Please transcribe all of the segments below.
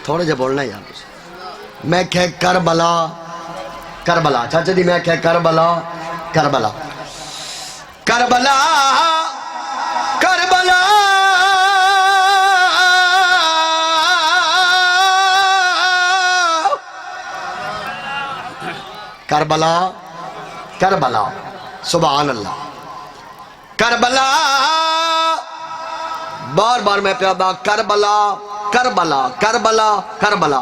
تھوڑے جا بولنا یار میں کہ کربلا کربلا چاچا جی میں کہ کربلا کربلا کربلا کربلا کربلا کربلا سبحان اللہ کربلا بار بار میں پیادا کربلا کربلا کربلا کربلا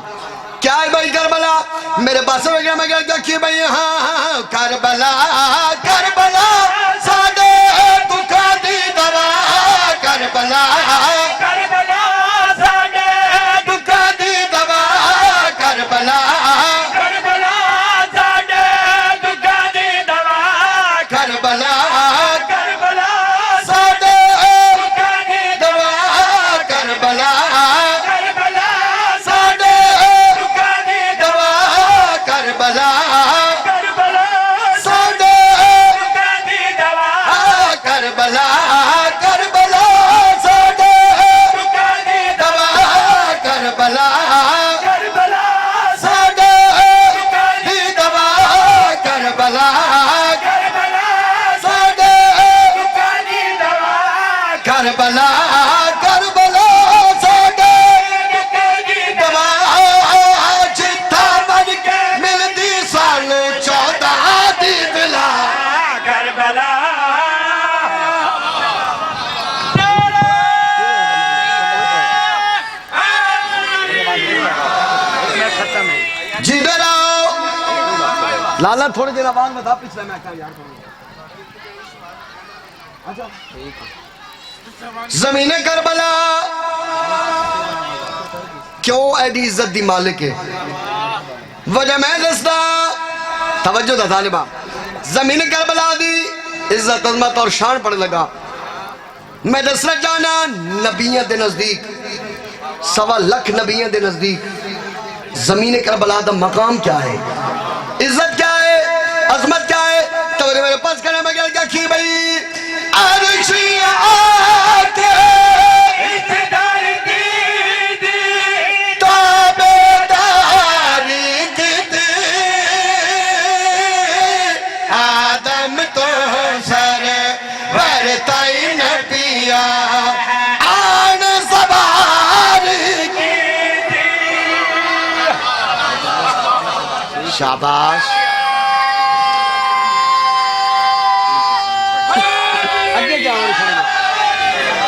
کیا ہے بھائی کربلا میرے پاس ہو گیا میں کہتا کہ بھائی ہاں کربلا کربلا سادے دکھا دی دوا کربلا کربلا سادے دکھا دی دوا کربلا کربلا سادے دکھا دی دوا کربلا کربلا سادے دکھا دی دوا کربلا کربلا کربلا سادے دی دوا کربلا کربلا سادے دی دوا کربلا کربلا سادے دی دوا کربلا کربلا سادے دی دوا کربلا کربلا سادے دی دوا جتھا بن کے ملدی سال 14 دی بلا کربلا جی دراؤ لالا تھوڑے دیر آواز میں تھا پچھلے میں کہا یار زمین کربلا کیوں ایڈی عزت دی مالک ہے وجہ میں دستا توجہ دا طالبہ زمین کربلا دی عزت عظمت اور شان پڑھ لگا میں دسنا جانا نبیوں دے نزدیک 1.25 لاکھ نبیوں دے نزدیک زمین کربلا دا مقام کیا ہے عزت کیا ہے عظمت کیا ہے تو میرے پاس کرنے میں کیا کی بھئی عرشی آتے اقتدار کی دی تابداری کی دی آدم تو سر ورتائی نبیا آن سوار کی دی شاباش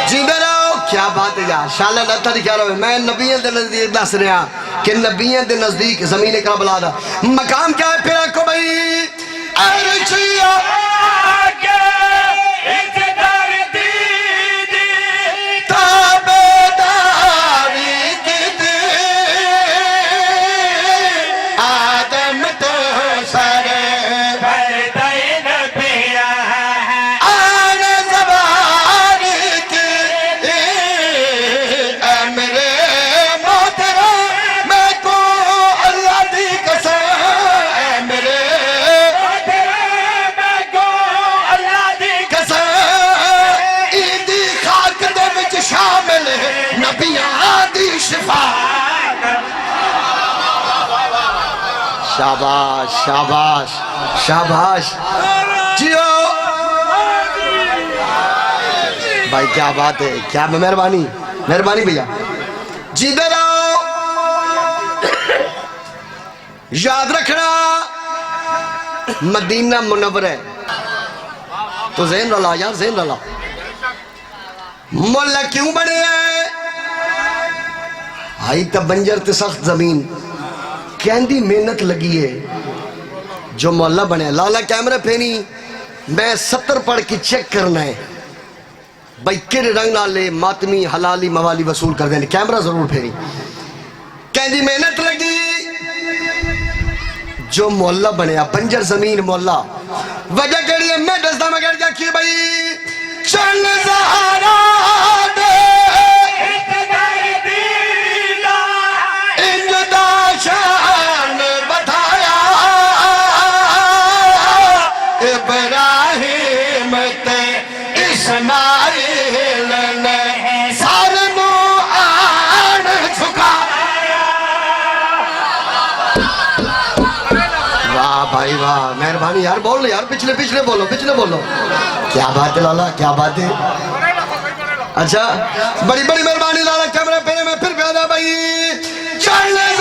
جیندے رہو کیا بات ہے یار شاءاللہ لتا دکھا رہا ہے میں نبیوں دے نزدیک دس رہا کہ نبیوں دے نزدیک زمین کربلا دا مقام کیا ہے پھر آکو بھئی عرشی آگے اقتدار دی دی تابداری کی دی آدم تو سر ورتائی نبیا آن سوار کی دی اے میرے محترم میں کو اللہ دی قسم اے میرے محترم میں کو اللہ دی قسم ایدی خاک دے وچ شامل ہے نبیاں دی شفا شاباش شاباش شاباش جیو بھائی کیا بات ہے کیا مہربانی مہربانی بھیا جیدے رہو یاد رکھنا مدینہ منور ہے تو ذہن رلا یار ذہن رلا مولا کیوں بڑے ہیں آئی تا بنجر تے سخت زمین کہندی محنت لگی ہے جو مولا بنے لالا کیمرہ پھینی میں 70 پڑھ کی چیک کرنا ہے بھائی کر رنگ نہ لے ماتمی حلالی موالی وصول کر دینے کیمرہ ضرور پھینی کہندی محنت لگی جو مولا بنے بنجر زمین مولا وجہ کری ہے میں دستا میں کہہ جا کی بھائی چل زہرا دے شان بتایا ابراہیم تے اسماعیل نے سر نو آن جھکایا اور پچھلے بولو کیا بات ہے لالا کیا بات ہے اچھا بڑی مہربانی لالا کیمرہ پہ میں پھر پیادا بھائی چلنے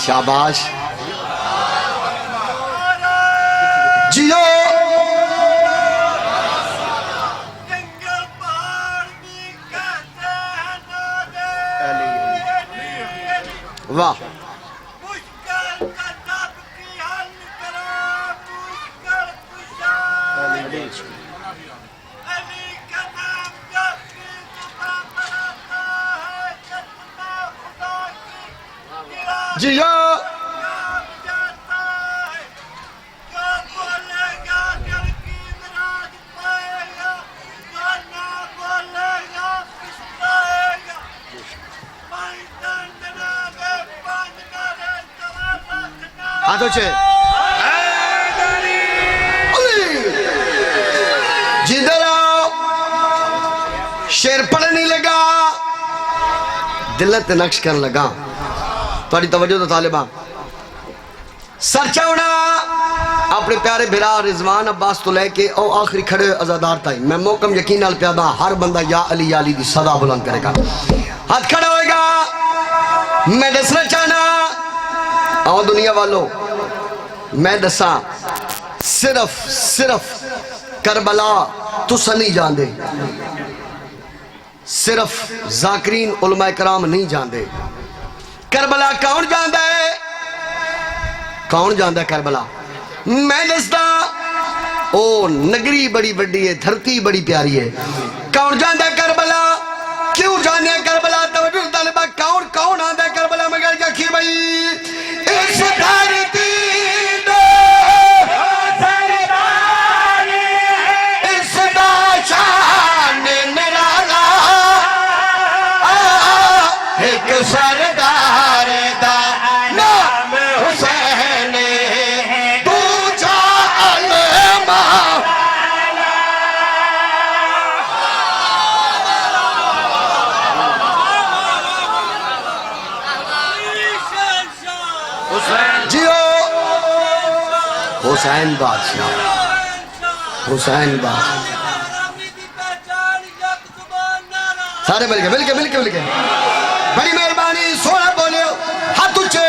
شاباش جیو واہ جیو ہاتھوں چھے جدھر آؤ شیر پڑھنے لگا دلت نقش کرنے لگا تھوڑی توجہ تو طالبہ سر چاونا اپنے پیارے بھرا رضوان عباس تو لے کے او آخری کھڑے ازادار تھا میں موقم یقین نال پیادا ہر بندہ یا علی دی صدا بلند کرے گا ہاتھ کھڑا ہوئے گا میں دسنا چاہنا آؤ دنیا والوں میں دساں صرف کربلا تو سنی جان دے صرف ذاکرین علماء کرام نہیں جان دے کربلا کون جاندہ ہے کربلا میں دستا او نگری بڑی بڑی ہے دھرتی بڑی پیاری ہے کون جاندہ ہے کربلا کیوں جاندہ ہے کربلا توجہ طالبہ کون آندہ ہے کربلا مگر کیا کھی بھئی اس دھرتی سردار دا نام حسین دوجا علماء جیو حسین بادشاہ سارے مل کے بڑی مہربانی سونا بولیو ہاتھ اچھے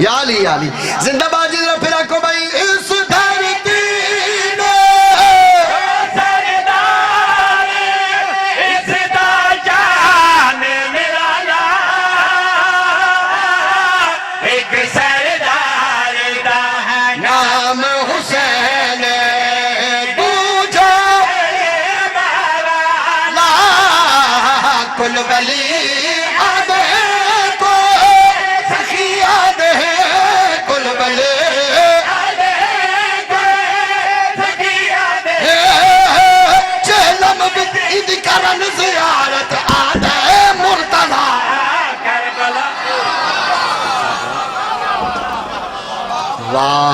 یا علی زندہ باد جدرہ پھرا کو بھائی اس دھرتی سردار اس دا جان نرالا ایک سردار دا نام حسین دوجا کل ولی آدھے کو سخی آدھے کل ولی آدھے کو سخی آدھے چہلم بدعید کرن زیارت آدھے مرتضی کربلا واہ